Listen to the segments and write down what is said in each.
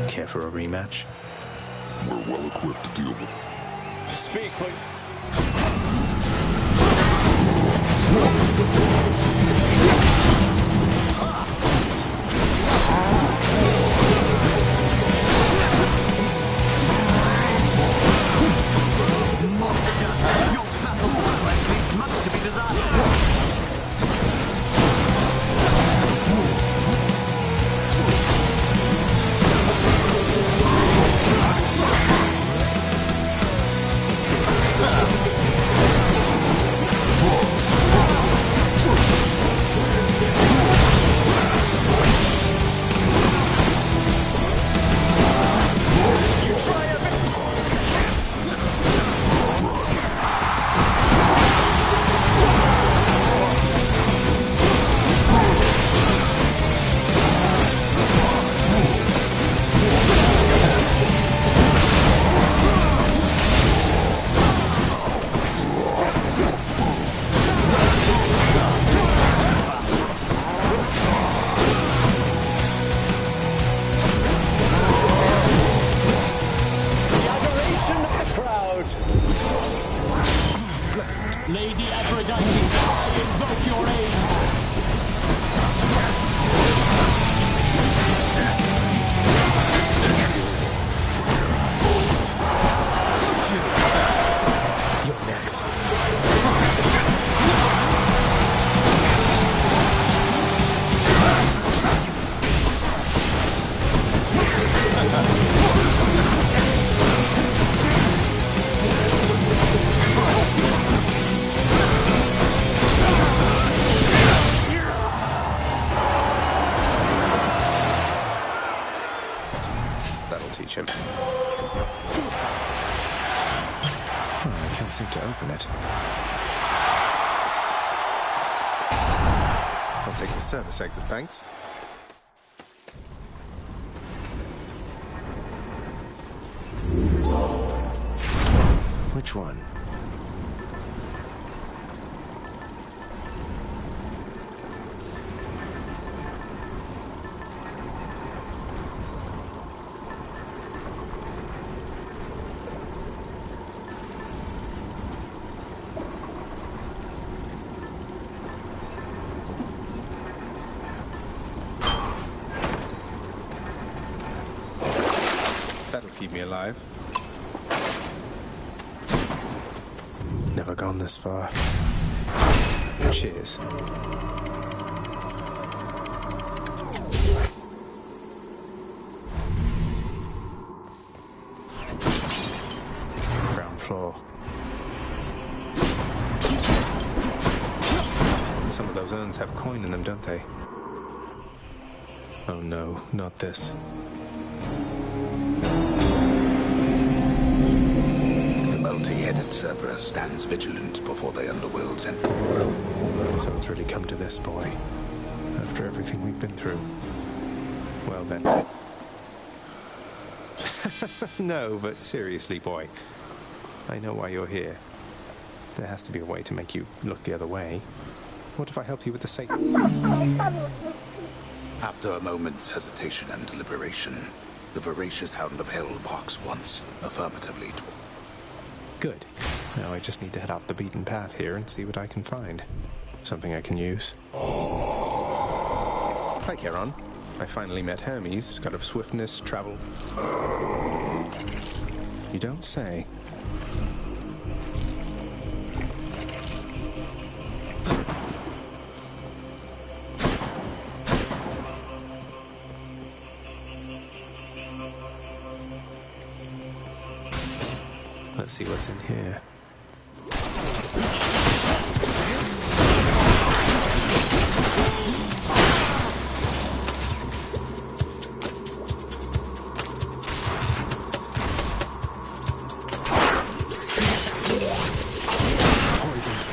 Care for a rematch? We're well equipped to deal with it. Speak, please. Monster! Your battle prowess leaves much to be desired. Lady Aphrodite, I invoke your aid! You're next. That'll teach him. Oh, I can't seem to open it. I'll take the service exit, thanks. Which one? That'll keep me alive. Never gone this far. Cheers. Ground floor. Some of those urns have coin in them, don't they? Oh no, not this. Multi-headed Cerberus stands vigilant before the underworld's entrance. So it's really come to this, boy. After everything we've been through. Well then. No, but seriously, boy. I know why you're here. There has to be a way to make you look the other way. What if I help you with the Satan? After a moment's hesitation and deliberation, the voracious Hound of Hell barks once, affirmatively toward. Good. Now I just need to head off the beaten path here and see what I can find. Something I can use. Hi, Charon. I finally met Hermes, god of swiftness, travel. You don't say. Let's see what's in here. Poisoned.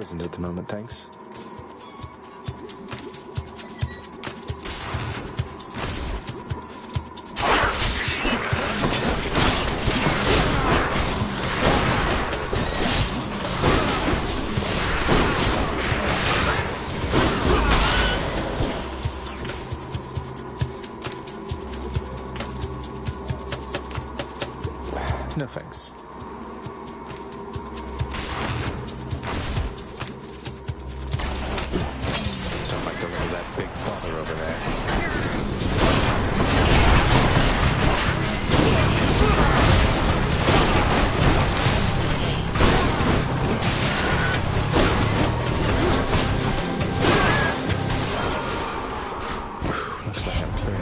poisoned at the moment, thanks. No thanks. Don't like the look of that big father over there. Looks like I'm clear.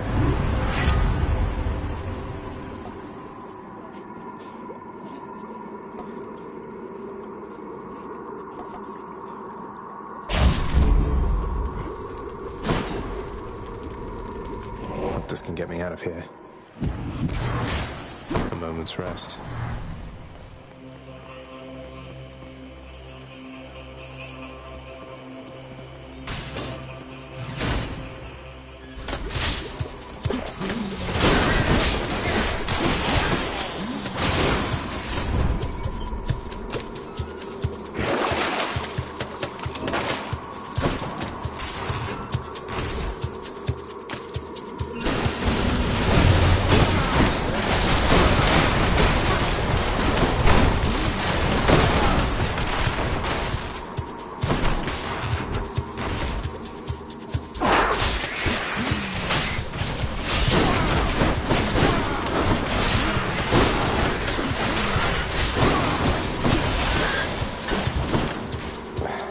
Hope this can get me out of here. A moment's rest.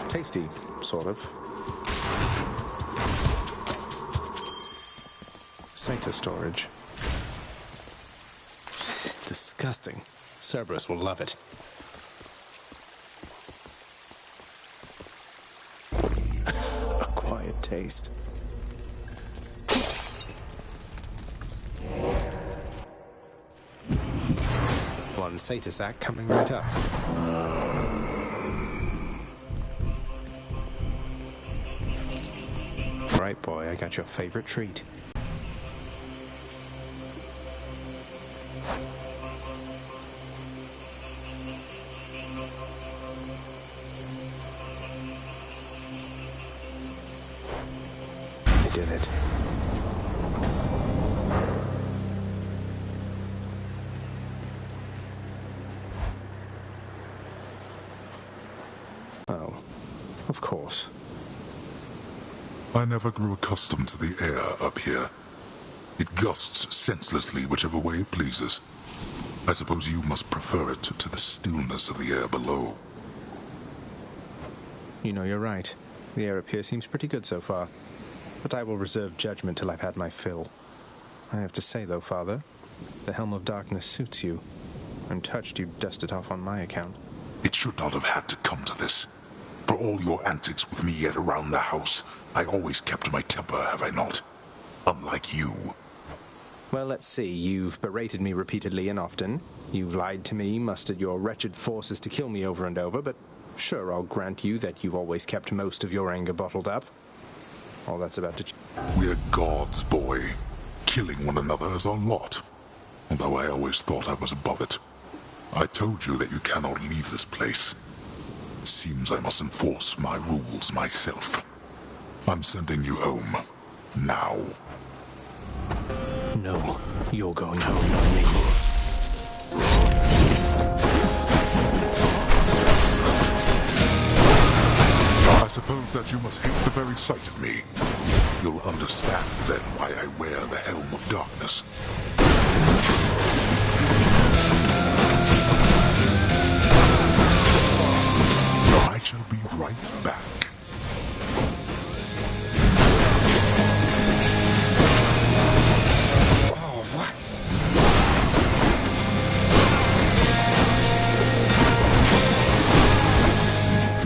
Tasty, sort of. Satyr storage. Disgusting. Cerberus will love it. Acquired taste. One satyr sack coming right up. Right, boy, I got your favorite treat. I did it. Oh, of course. I never grew accustomed to the air up here. It gusts senselessly whichever way it pleases. I suppose you must prefer it to the stillness of the air below. You know, you're right. The air up here seems pretty good so far. But I will reserve judgment till I've had my fill. I have to say, though, Father, the Helm of Darkness suits you. I'm touched you dust it off on my account. It should not have had to come to this. For all your antics with me yet around the house, I always kept my temper, have I not? Unlike you. Well, let's see. You've berated me repeatedly and often. You've lied to me, mustered your wretched forces to kill me over and over, but sure, I'll grant you that you've always kept most of your anger bottled up. All that's about to We're gods, boy. Killing one another is our lot. Although I always thought I was above it. I told you that you cannot leave this place. It seems I must enforce my rules myself. I'm sending you home. Now. No, you're going home, not me. I suppose that you must hate the very sight of me. You'll understand then why I wear the Helm of Darkness. I shall be right back. Oh, what?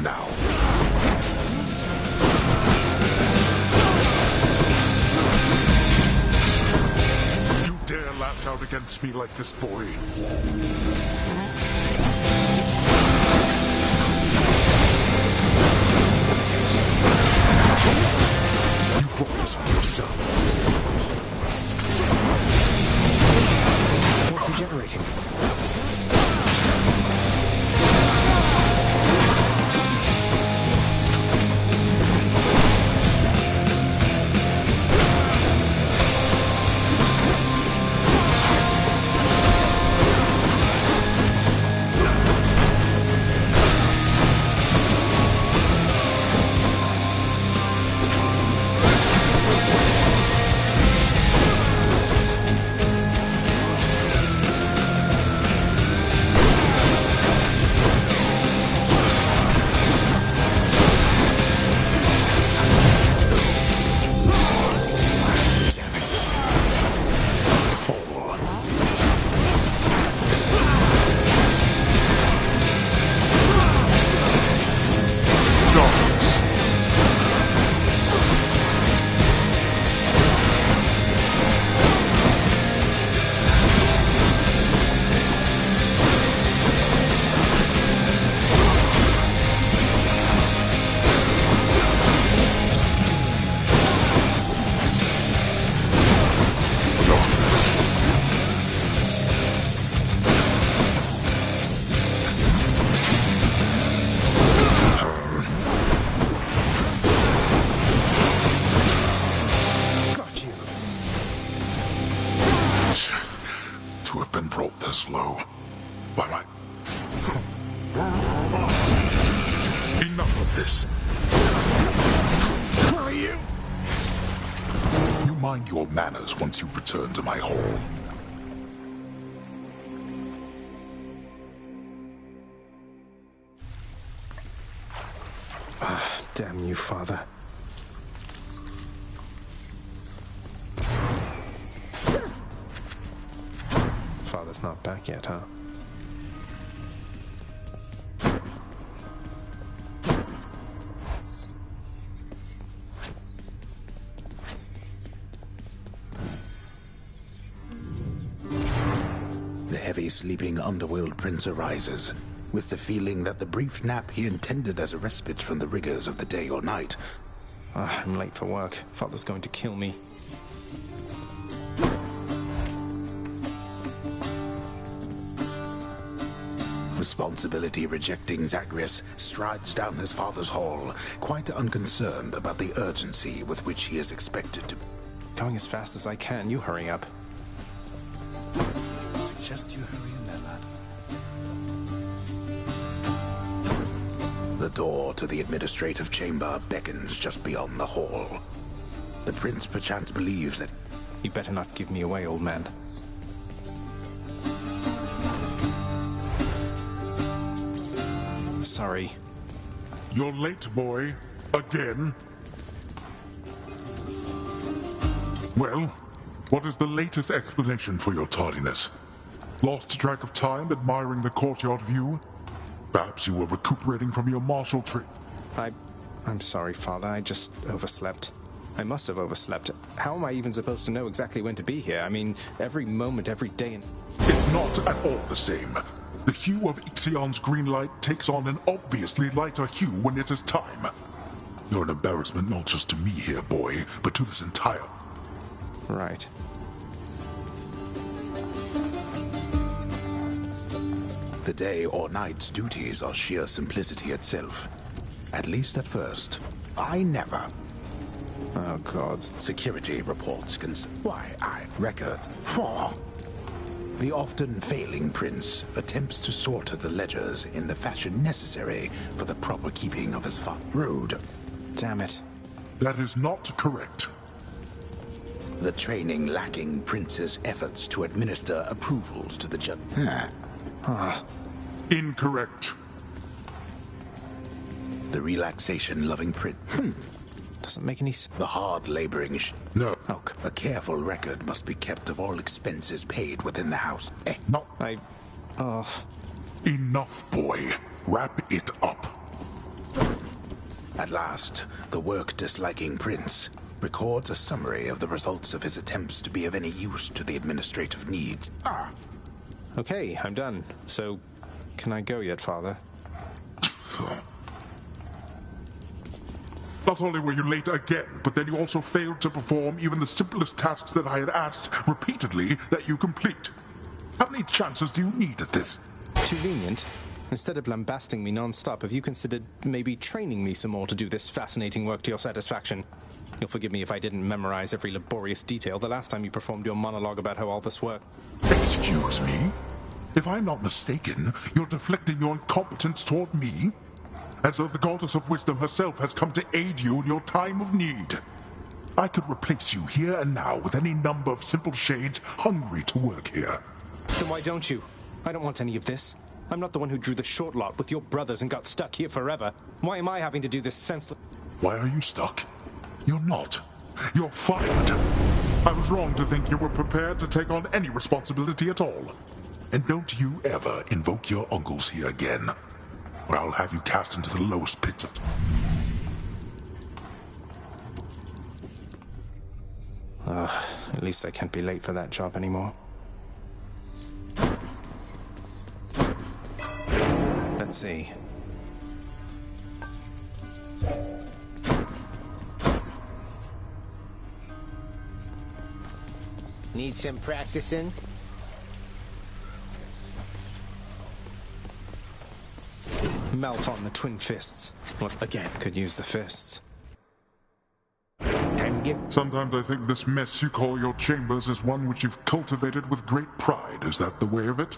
Now. You dare lash out against me like this, boy? You brought this on yourself. Force regenerating. To have been brought this low by my... Enough of this. Who are you? You mind your manners once you return to my hall. Damn you, Father. Father's not back yet, huh? The heavy sleeping underworld prince arises, with the feeling that the brief nap he intended as a respite from the rigors of the day or night. I'm late for work. Father's going to kill me. Responsibility rejecting Zagreus strides down his father's hall, quite unconcerned about the urgency with which he is expected to. Going as fast as I can. You hurry up. Suggest you hurry in there, lad. The door to the administrative chamber beckons just beyond the hall. The prince perchance believes that... You better not give me away, old man. Sorry. You're late, boy. Again. Well, what is the latest explanation for your tardiness? Lost track of time admiring the courtyard view? Perhaps you were recuperating from your martial trip. I'm sorry, Father. I just overslept. I must have overslept. How am I even supposed to know exactly when to be here? I mean, every moment, every day and... It's not at all the same. The hue of Ixion's green light takes on an obviously lighter hue when it is time. You're an embarrassment not just to me here, boy, but to this entire... Right. The day or night's duties are sheer simplicity itself. At least at first. I never. Oh, God. Security reports records. The often failing prince attempts to sort the ledgers in the fashion necessary for the proper keeping of his rude. Damn it. That is not correct. The training lacking prince's efforts to administer approvals to the judge. Incorrect. The relaxation-loving prince. Doesn't make any sense. The hard-laboring No. A careful record must be kept of all expenses paid within the house. No. Enough, boy. Wrap it up. At last, the work-disliking prince records a summary of the results of his attempts to be of any use to the administrative needs. Okay, I'm done. So, can I go yet, Father? Not only were you late again, but then you also failed to perform even the simplest tasks that I had asked repeatedly that you complete. How many chances do you need at this? Too lenient? Instead of lambasting me non-stop, have you considered maybe training me some more to do this fascinating work to your satisfaction? You'll forgive me if I didn't memorize every laborious detail the last time you performed your monologue about how all this worked. Excuse me? If I'm not mistaken, you're deflecting your incompetence toward me? As though the goddess of wisdom herself has come to aid you in your time of need. I could replace you here and now with any number of simple shades hungry to work here. Then why don't you? I don't want any of this. I'm not the one who drew the short lot with your brothers and got stuck here forever. Why am I having to do this senseless... Why are you stuck? You're not. You're fired. I was wrong to think you were prepared to take on any responsibility at all. And don't you ever invoke your uncles here again, or I'll have you cast into the lowest pits of... At least I can't be late for that job anymore. Let's see. Need some practicing? Malphon the Twin Fists. What, again, could use the fists. Time to get... Sometimes I think this mess you call your chambers is one which you've cultivated with great pride. Is that the way of it?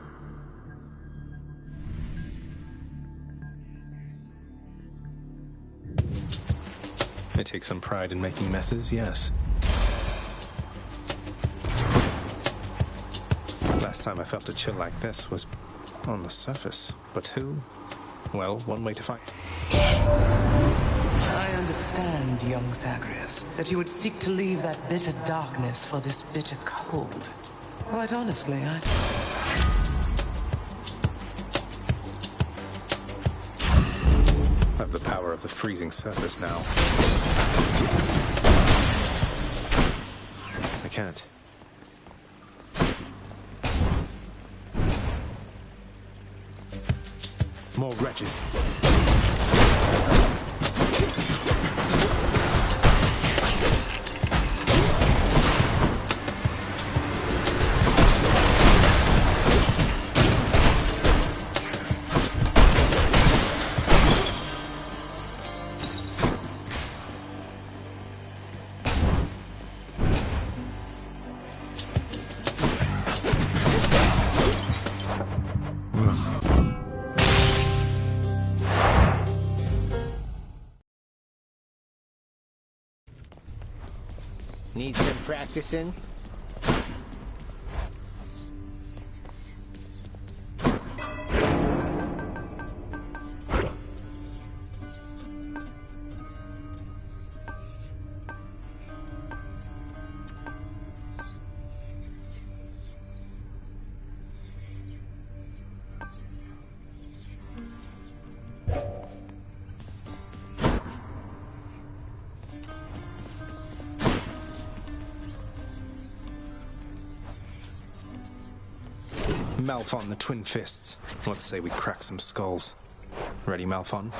I take some pride in making messes, yes. Last time I felt a chill like this was on the surface. But who? Well, one way to find... I understand, young Zagreus, that you would seek to leave that bitter darkness for this bitter cold. Quite honestly, I have the power of the freezing surface now. I can't. More wretches. Need some practicing? Malphon the Twin Fists. Let's say we crack some skulls. Ready, Malphon?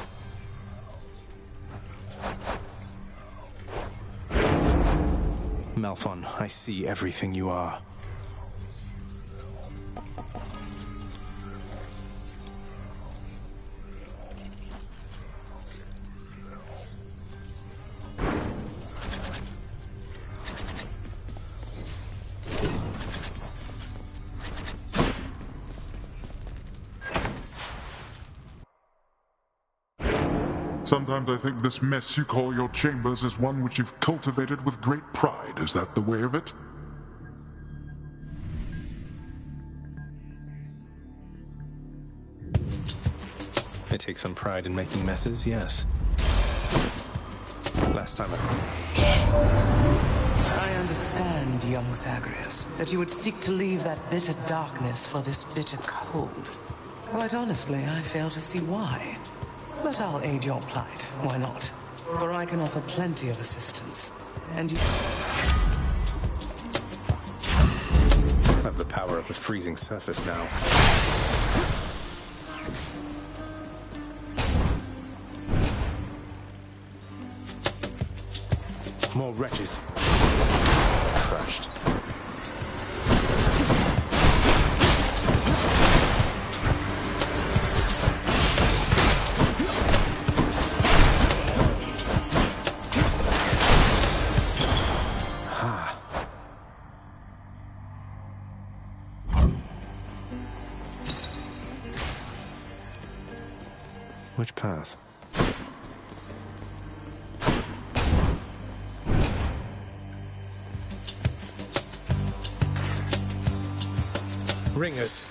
Malphon, I see everything you are. Sometimes I think this mess you call your chambers is one which you've cultivated with great pride. Is that the way of it? I take some pride in making messes, yes. Last time I understand, young Zagreus, that you would seek to leave that bitter darkness for this bitter cold. Quite honestly, I fail to see why. But I'll aid your plight, why not? For I can offer plenty of assistance. And you... have the power of the freezing surface now. More wretches. Crushed. Which path? Ringers.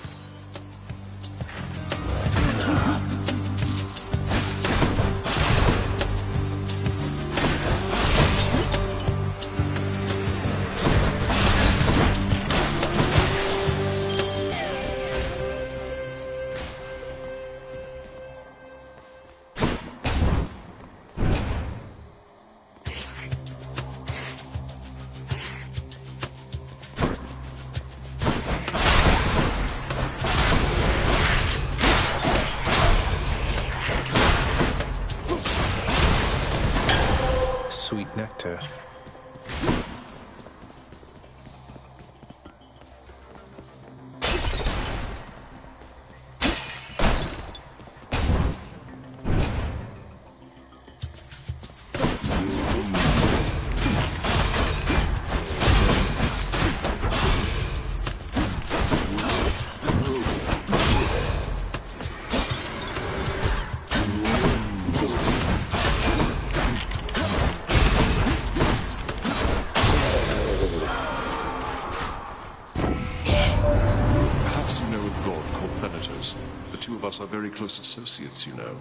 Sweet nectar. The two of us are very close associates, you know.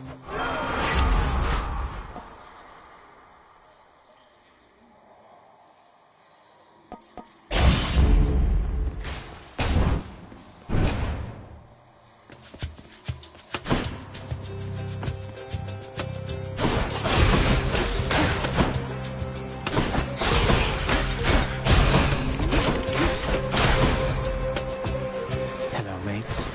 Hello, mates.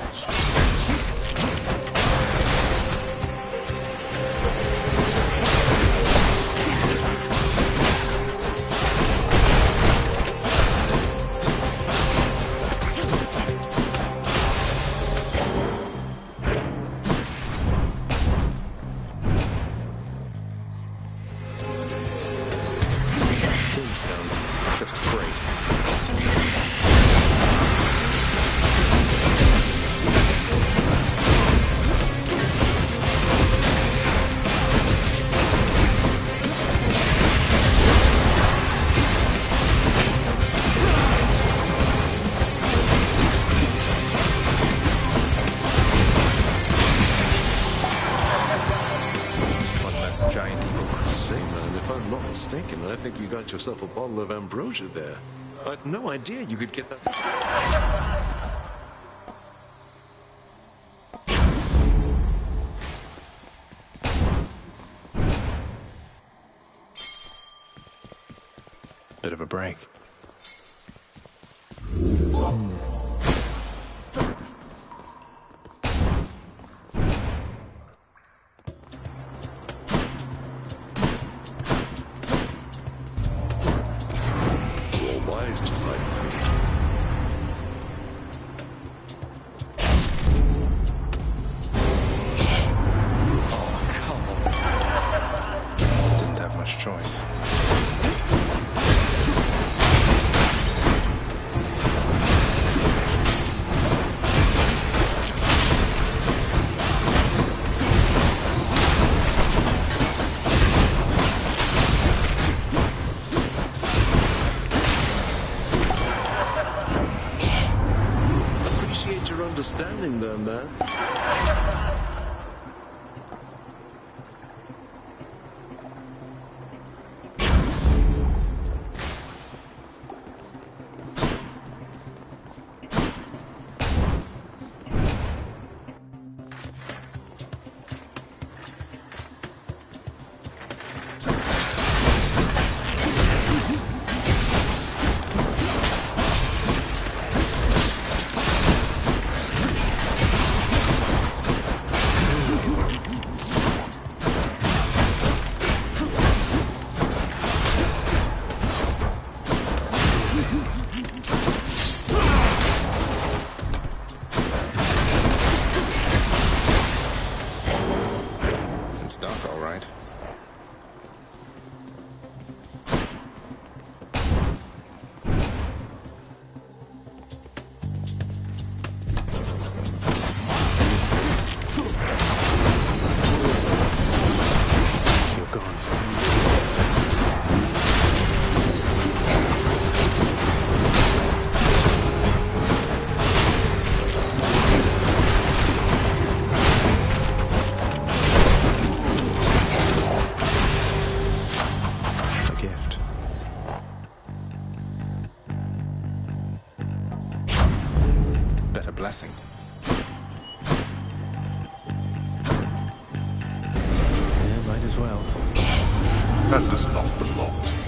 Tombstone. Just great. One less giant evil. Say, man, if I'm not mistaken, I think you got yourself a bottle of ambrosia there. I had no idea you could get that. Bit of a break. All wise to side with me. Didn't have much choice. Appreciate your understanding there, man. All right. You're gone. A gift. Better blessing. Yeah, might as well. That does not belong to you.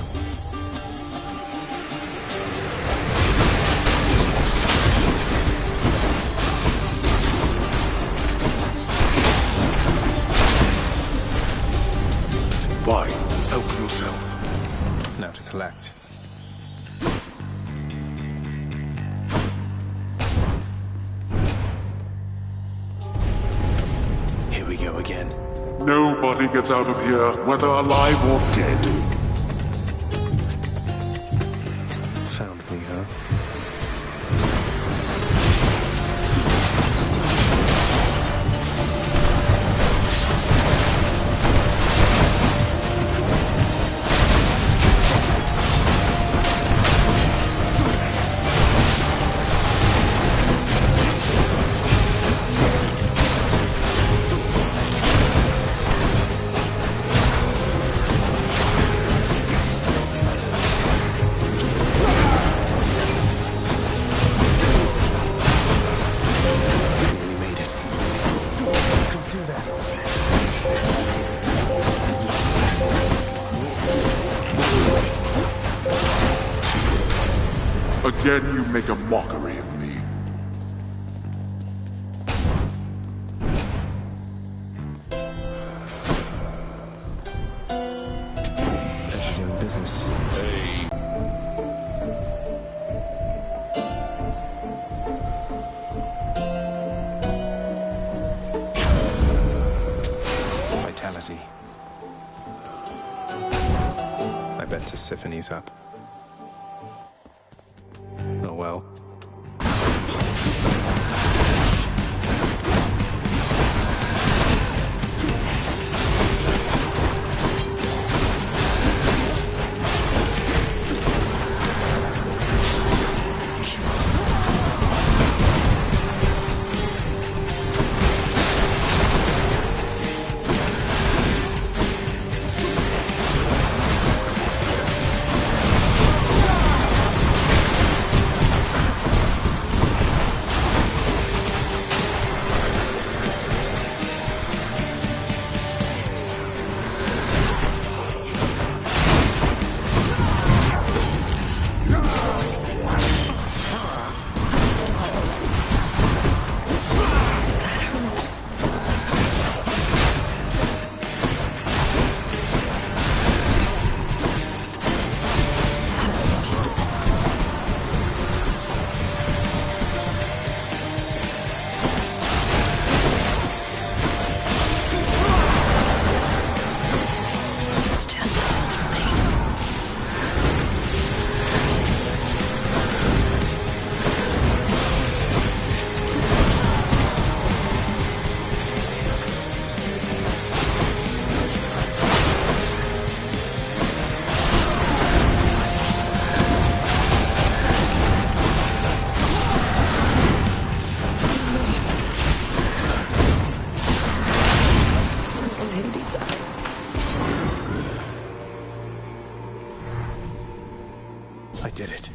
Fine, help yourself. Now to collect. Here we go again. Nobody gets out of here, whether alive or dead. Found me, huh? Nearly made it. Can't do that. Again, you make a mockery of me. Pleasure doing business. Vitality. I bet Tissiphane's up. Oh well. I did it.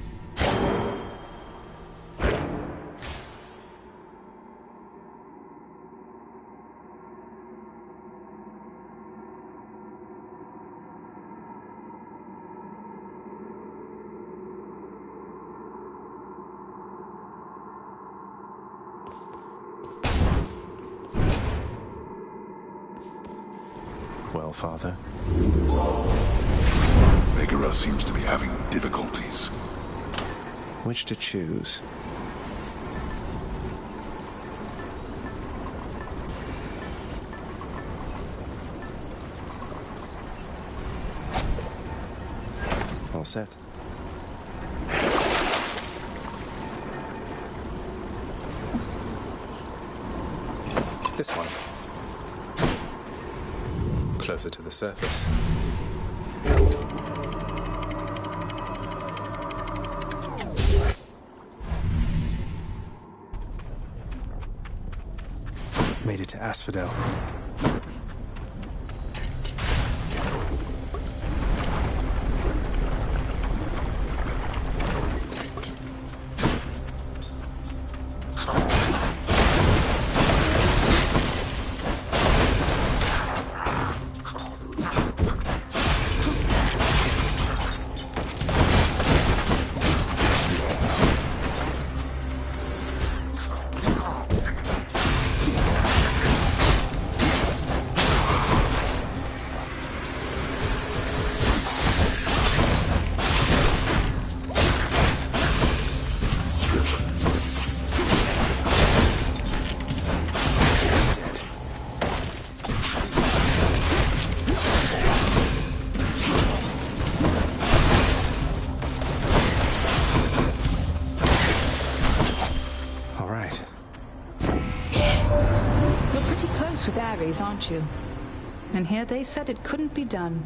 Well, Father? Megara seems to be having difficulties. Which to choose? set. This one. Closer to the surface. Made it to Asphodel. Aren't you? And here they said it couldn't be done.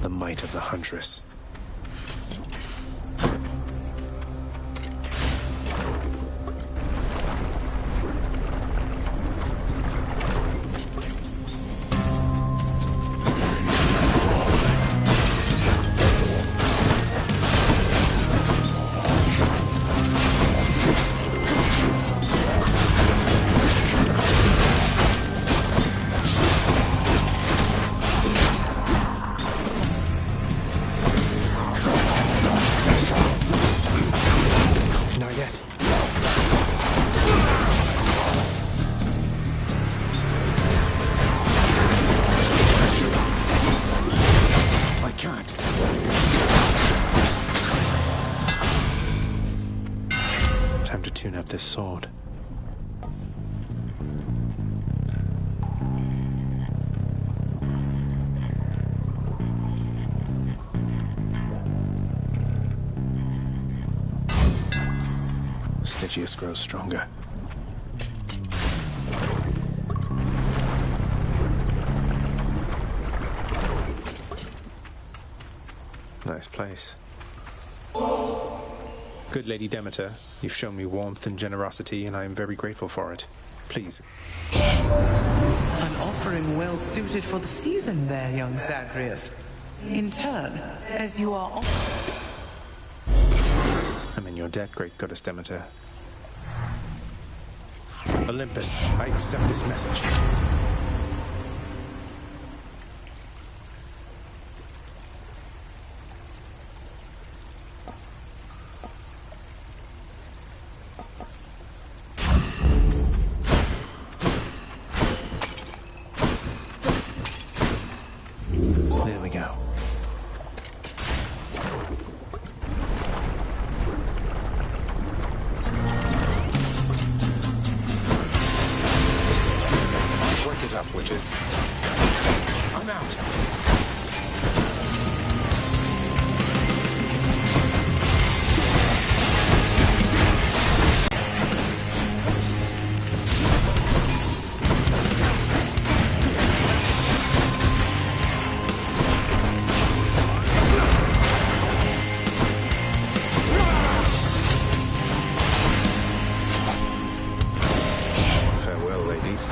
The might of the Huntress. Time to tune up this sword. Stygius grows stronger. Nice place. Good Lady Demeter, you've shown me warmth and generosity, and I am very grateful for it. Please. An offering well suited for the season there, young Zagreus. In turn, as you are... I'm in your debt, great goddess Demeter. Olympus, I accept this message. There we go. Work it up, witches. I'm out. Farewell, ladies.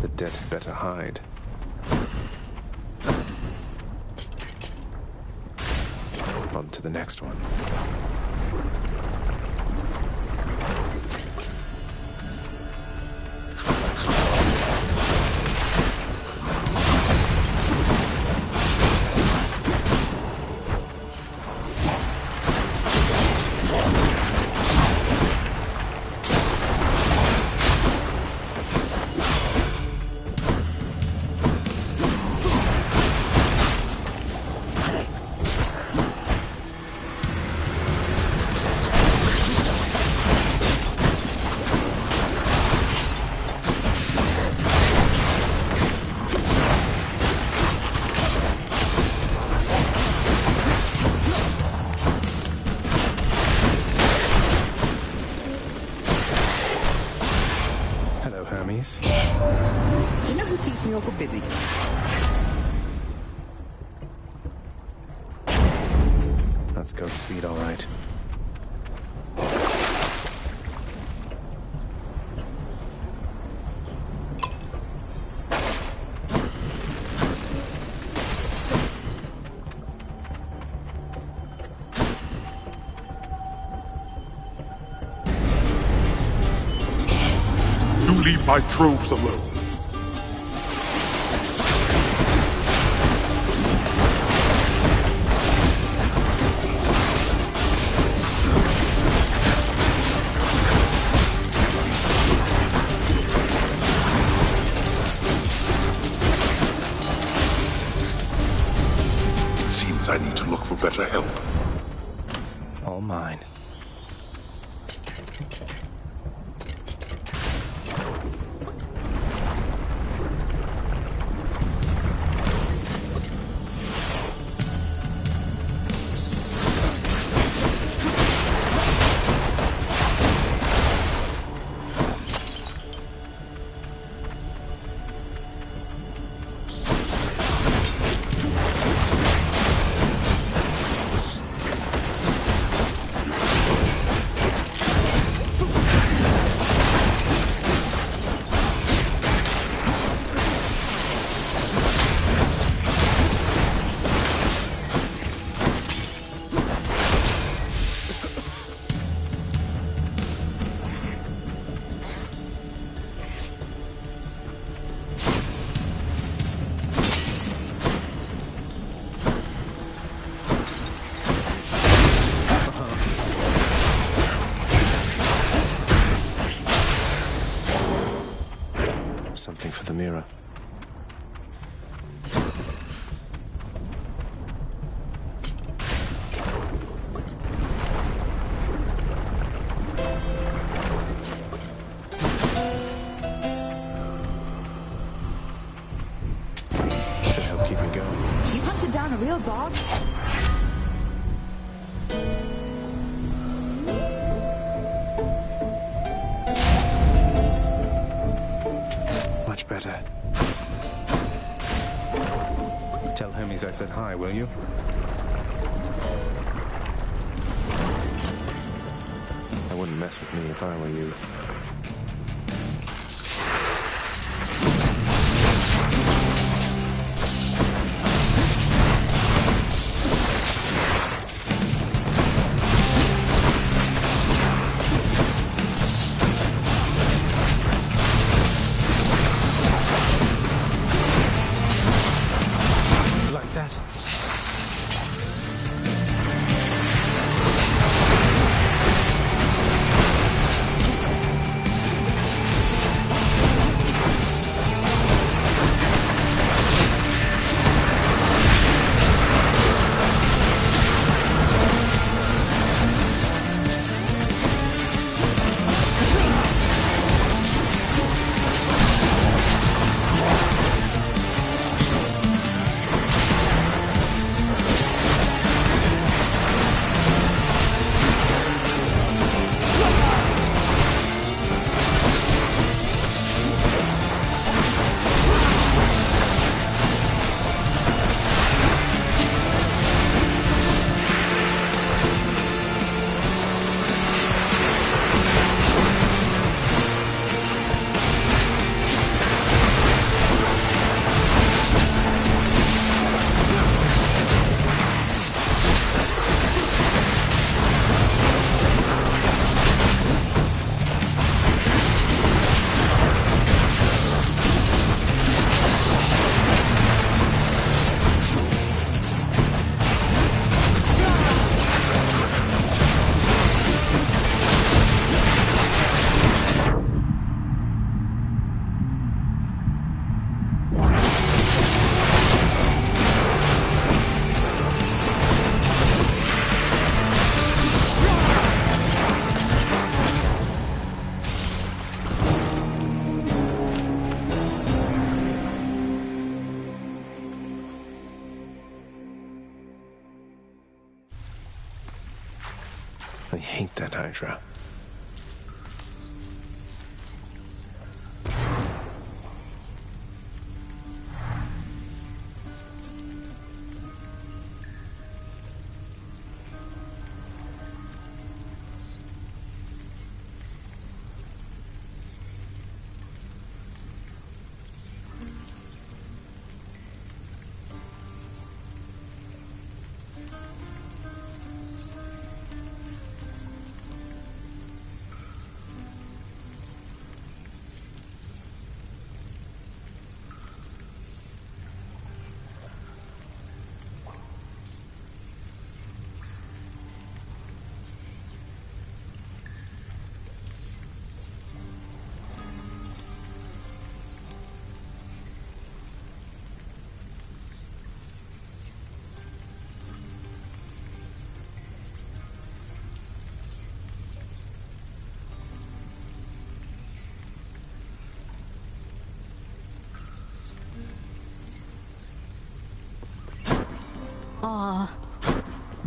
The dead had better hide. On to the next one. awful busy. That's goat speed, all right. You leave my troves alone. It seems I need to look for better help. All mine. Something for the mirror. Should help keep me going. You hunted down a real dog? Much better. Tell Hermes I said hi, will you? I wouldn't mess with me if I were you. Like that. I hate that Hydra.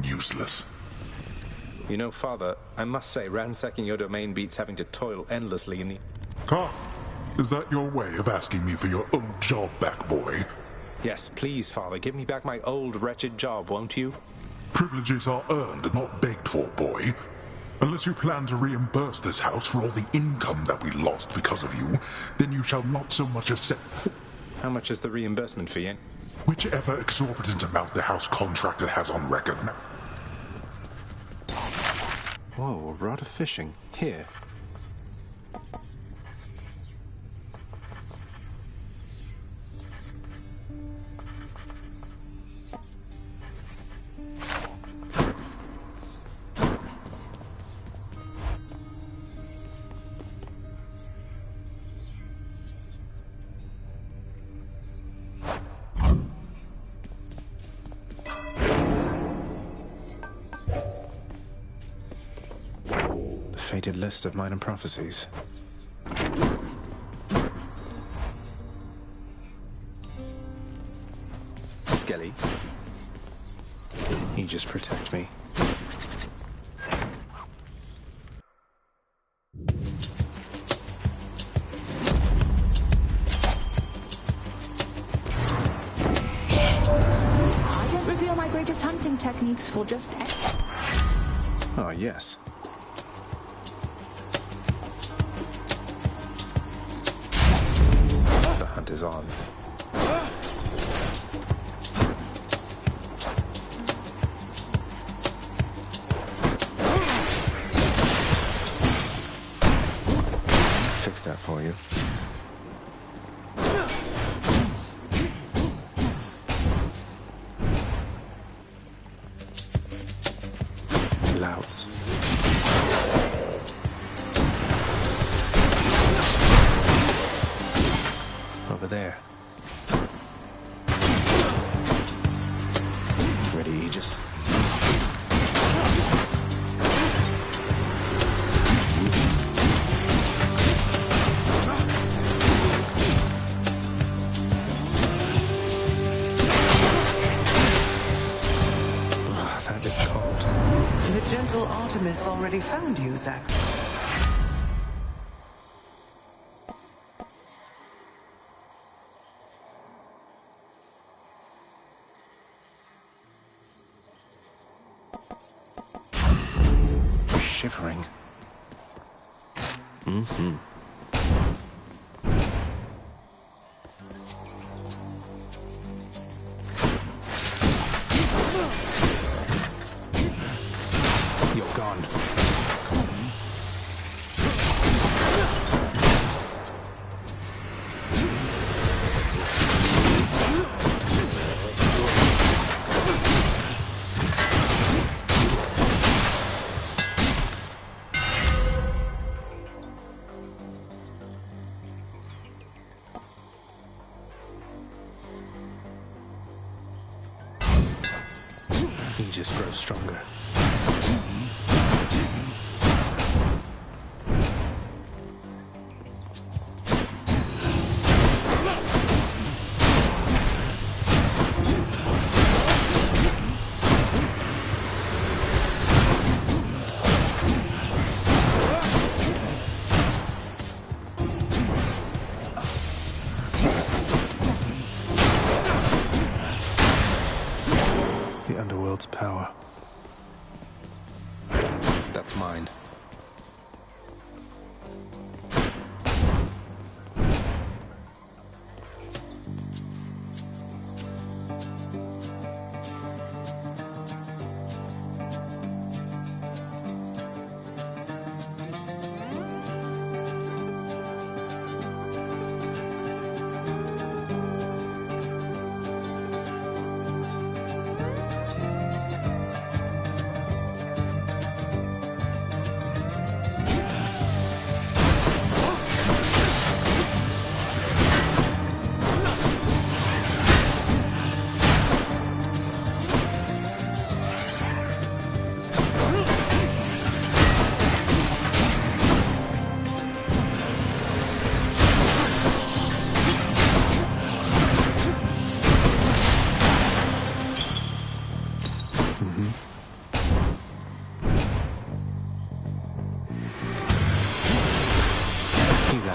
Useless. You know, Father, I must say, ransacking your domain beats having to toil endlessly in the... Ah, is that your way of asking me for your old job back, boy? Yes, please, Father, give me back my old wretched job, won't you? Privileges are earned and not begged for, boy. Unless you plan to reimburse this house for all the income that we lost because of you, then you shall not so much as set foot. How much is the reimbursement fee, eh? Whichever exorbitant amount the house contractor has on record. Whoa, a rod of fishing. Here. Fated list of minor prophecies. Skelly. You just protect me. I don't reveal my greatest hunting techniques for just X. Oh, yes. The hunt is on. Fix that for you. Louts. Over there. Ready, Aegis? That is cold. The gentle Artemis already found you, Zack. Shivering. Mm-hmm. You're gone. He just grows stronger. The underworld's power. That's mine.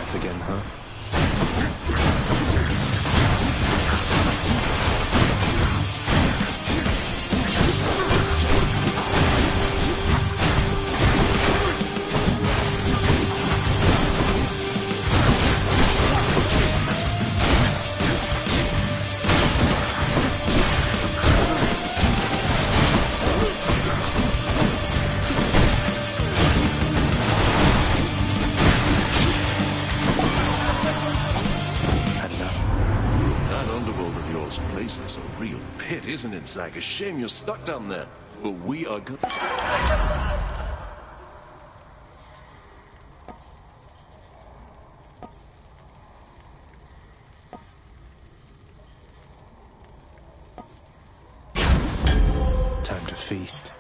Rats again, huh? Isn't it, Zack? A shame you're stuck down there. But we are good. Time to feast.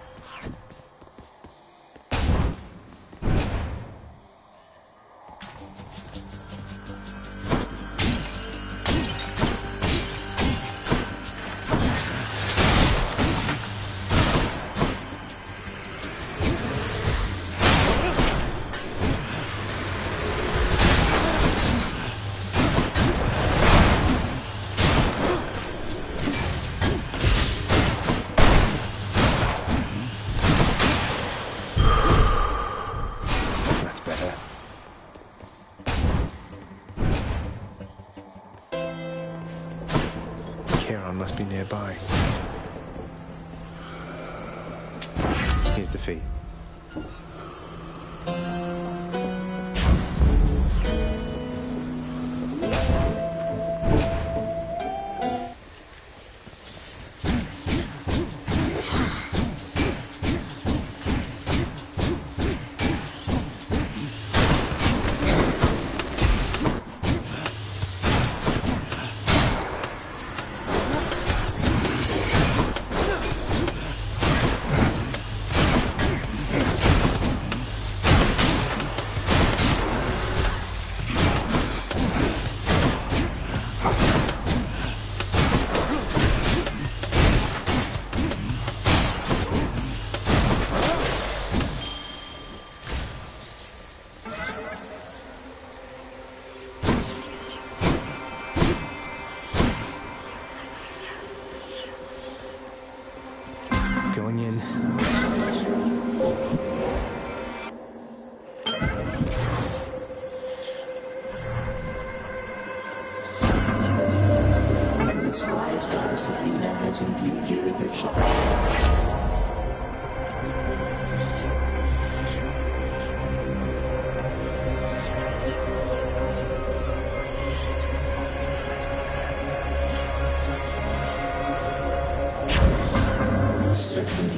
Must be nearby. Here's the fee. Going in. This wise goddess Athena has imbued you with her child. Certainly.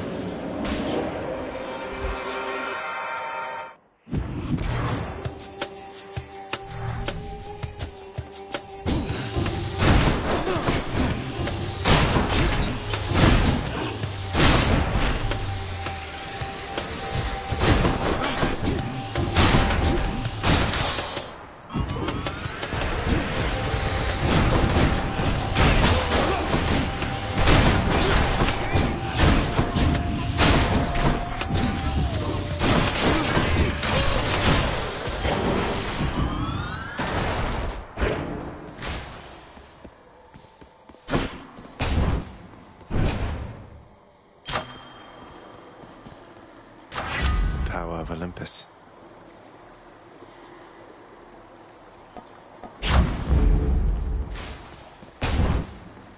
Tower of Olympus.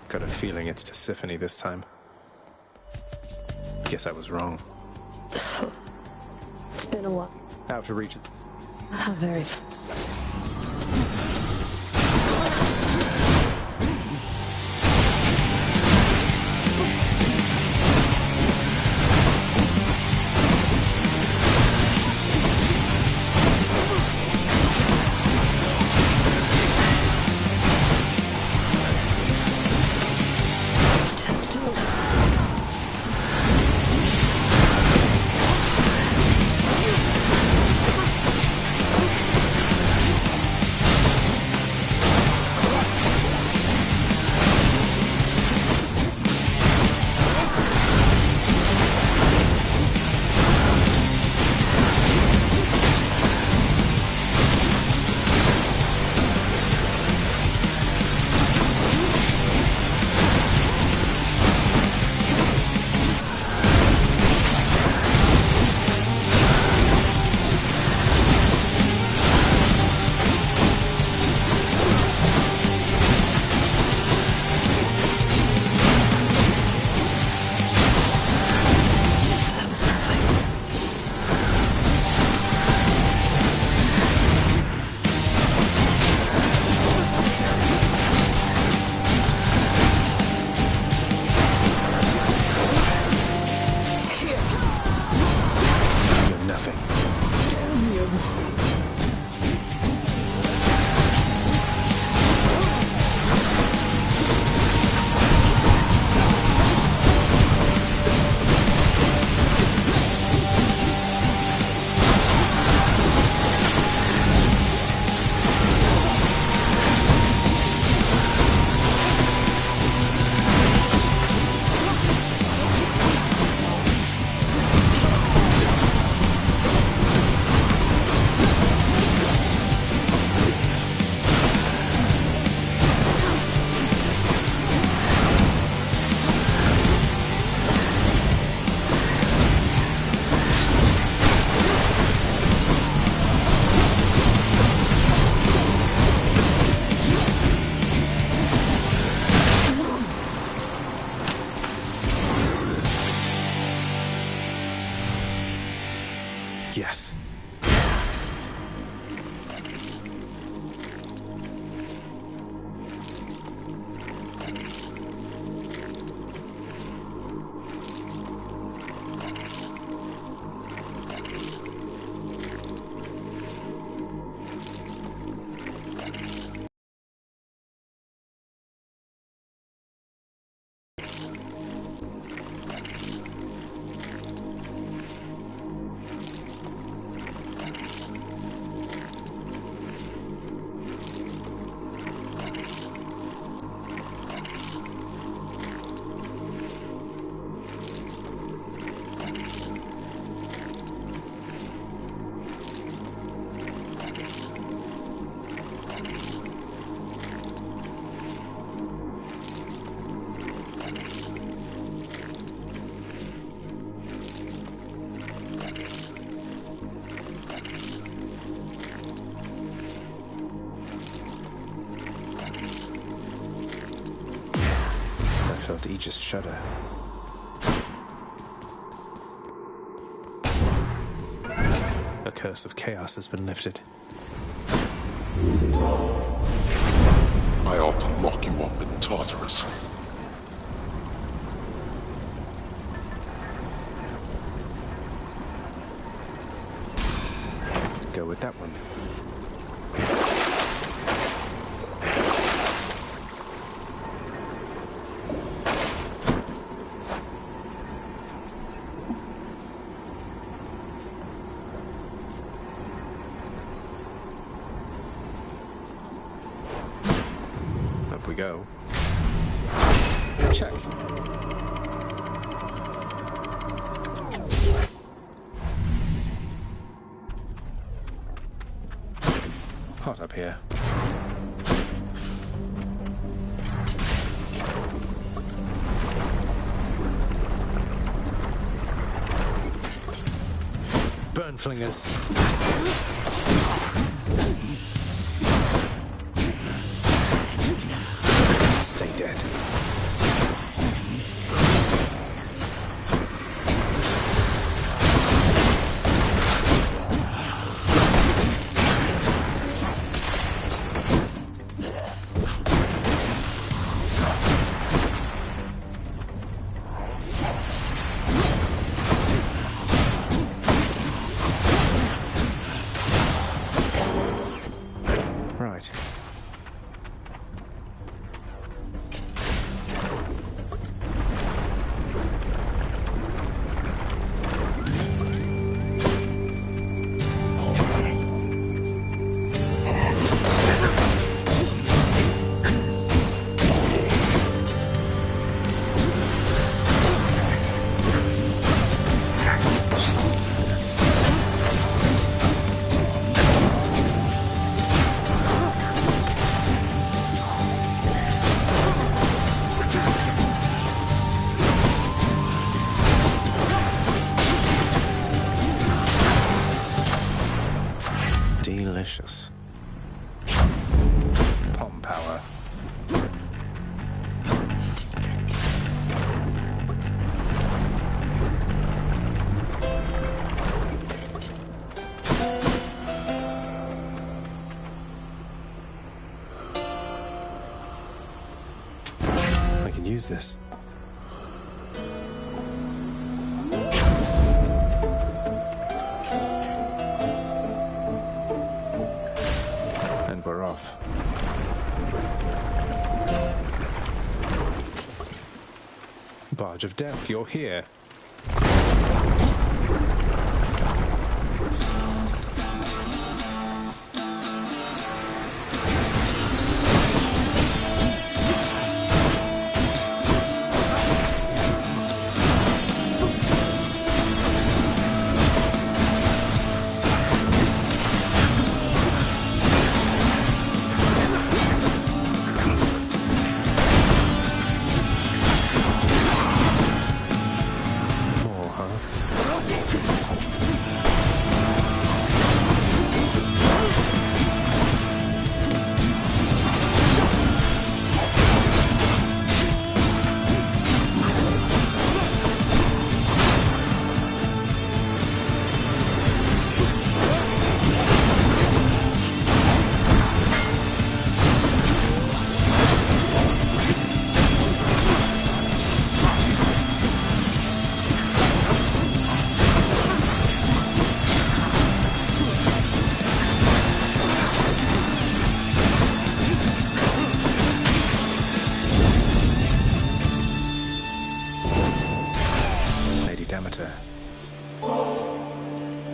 Got a feeling it's Tisiphone this time. Guess I was wrong. It's been a while. How to reach it? How very... Yes. I felt Aegis shudder. A curse of chaos has been lifted. I ought to lock you up in Tartarus. Go with that one. Up we go. Check. Hot up here. Burn flingers. Stay dead. Right. Delicious. Palm power. I can use this. And we're off. Barge of Death, you're here.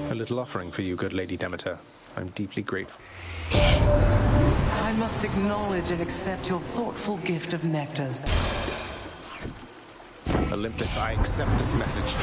A little offering for you, good Lady Demeter. I'm deeply grateful. I must acknowledge and accept your thoughtful gift of nectars. Olympus, I accept this message.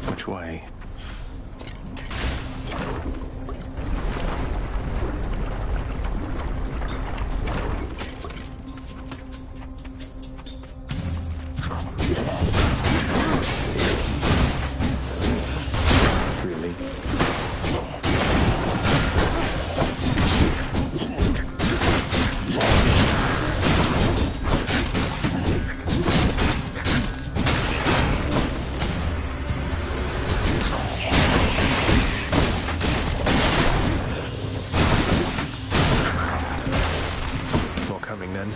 Which way? Really? More coming then.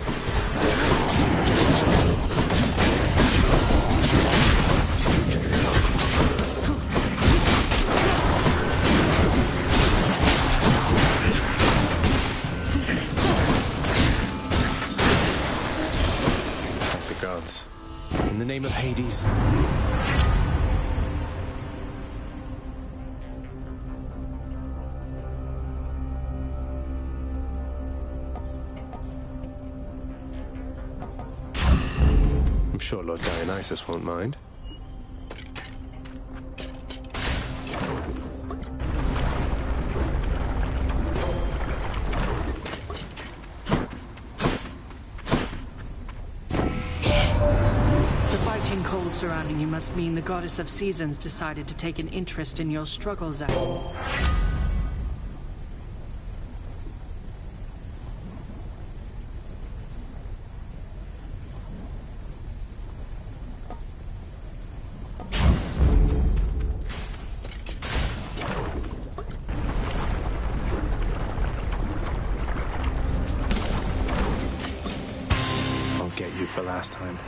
Thank the gods. In the name of Hades. I'm sure Lord Dionysus won't mind. The biting cold surrounding you must mean the goddess of seasons decided to take an interest in your struggles, Axel. I'll get you for last time.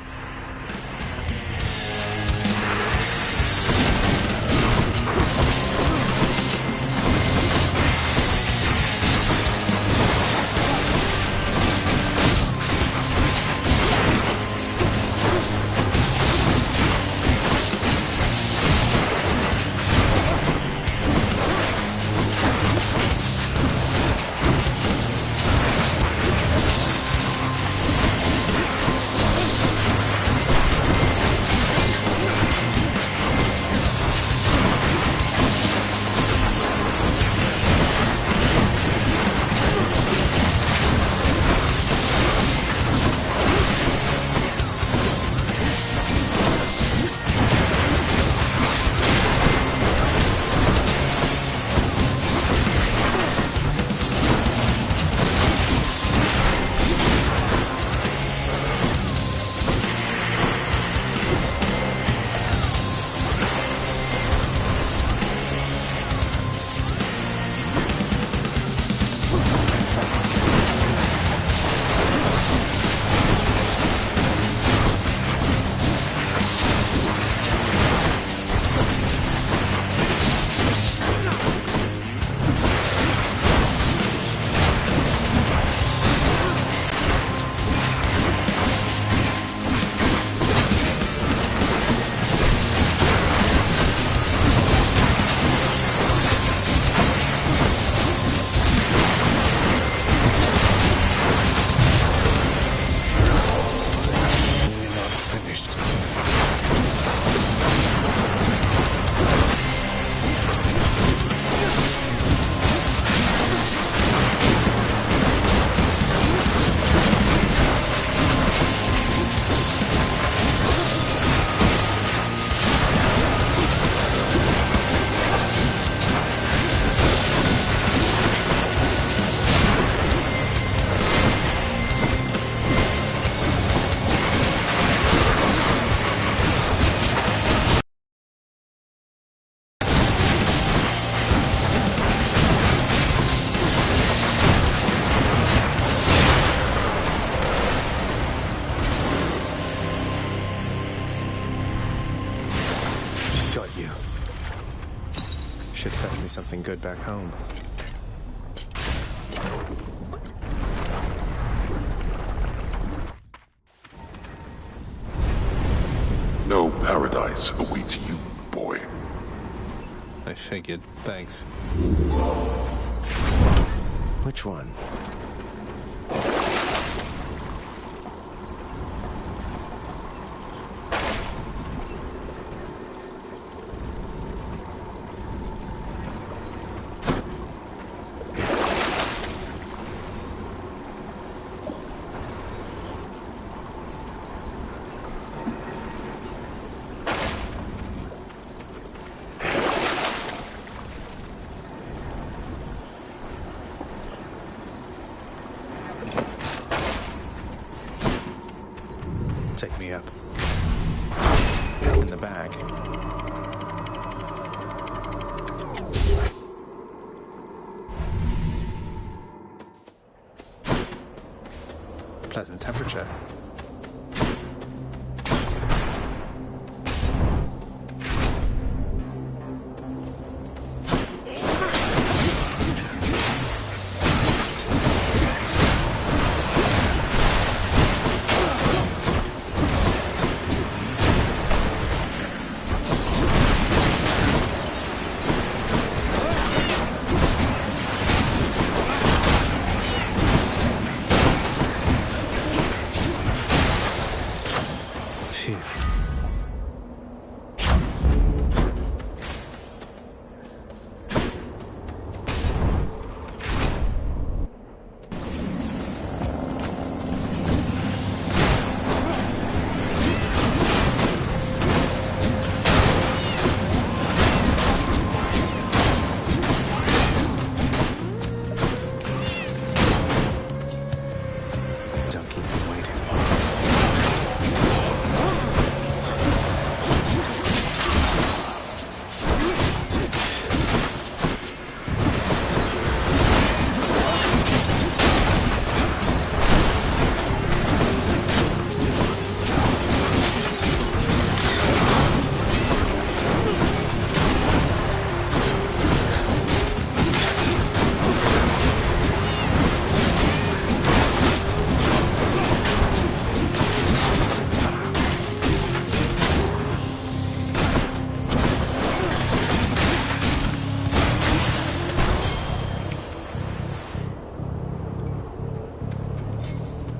something good back home. No paradise awaits you, boy. I figured. Thanks. Which one? Take me up. In the bag. Pleasant temperature.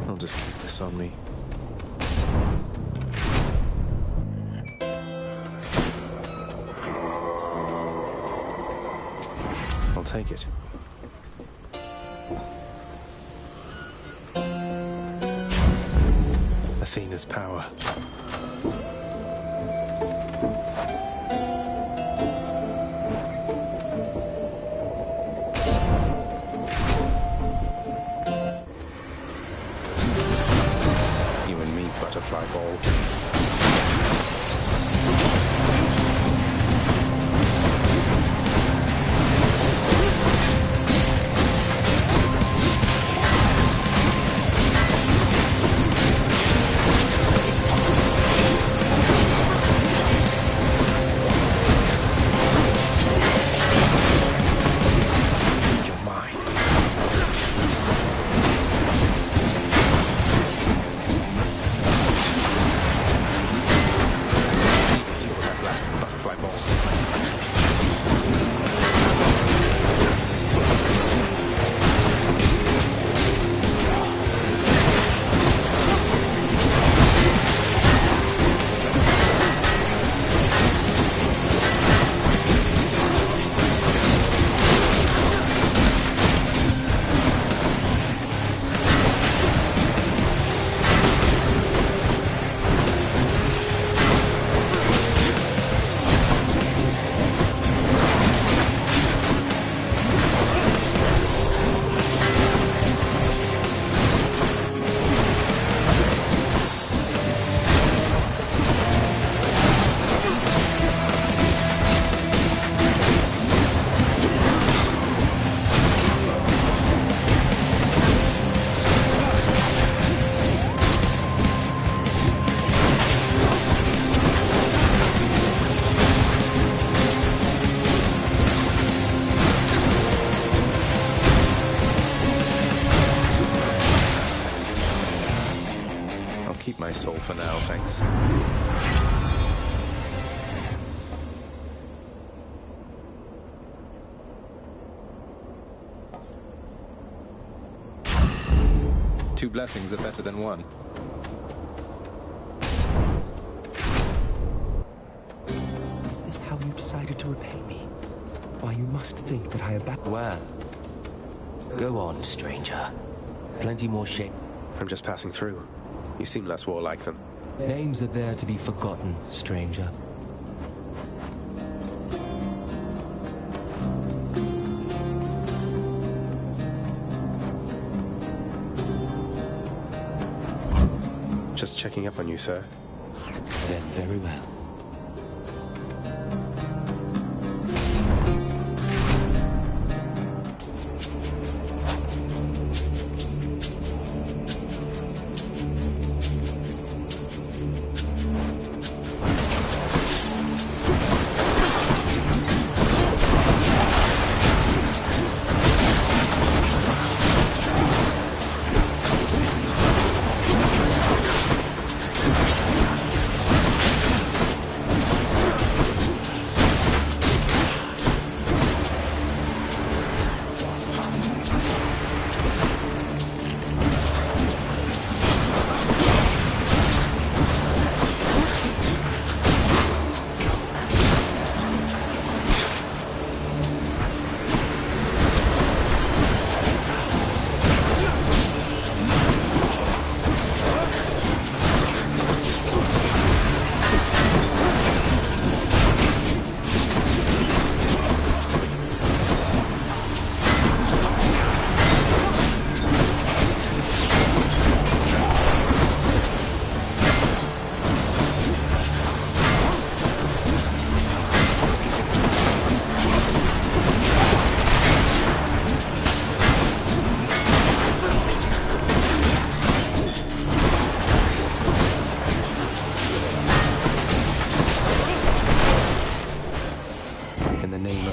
I'll just keep this on me. I'll take it. Athena's power. You and me, butterfly ball. my soul for now, thanks. Two blessings are better than one. Is this how you decided to repay me? Why, you must think that I have Well, go on, stranger. Plenty more shame. I'm just passing through. You seem less warlike than... Names are there to be forgotten, stranger. Just checking up on you, sir. Then very well.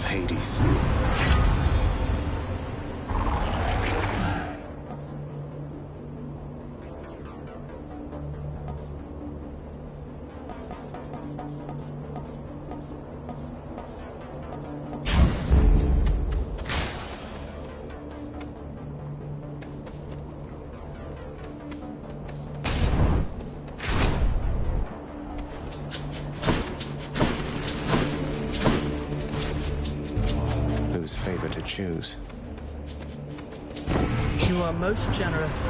Hades. Whose favor to choose? You are most generous.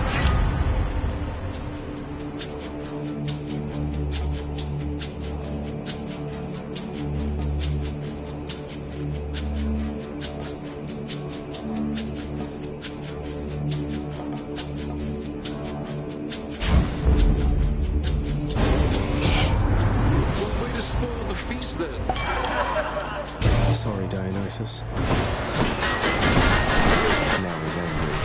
What way to spoil the feast then? Sorry, Dionysus. Now he's angry.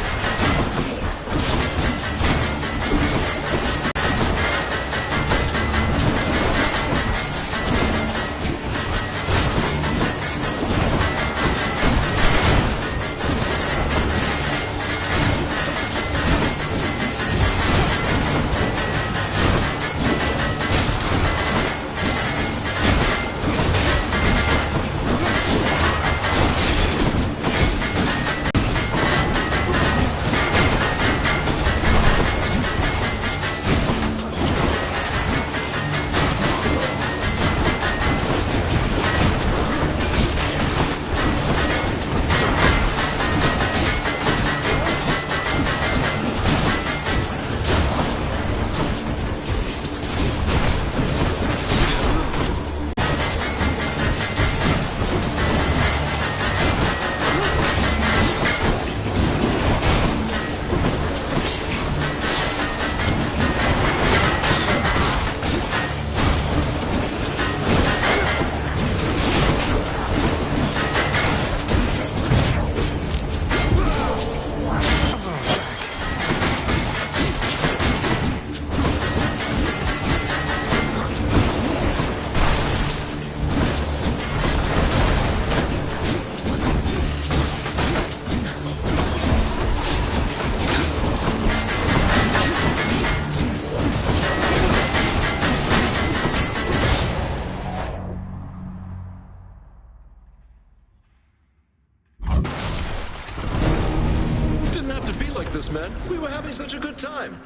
this, man. We were having such a good time.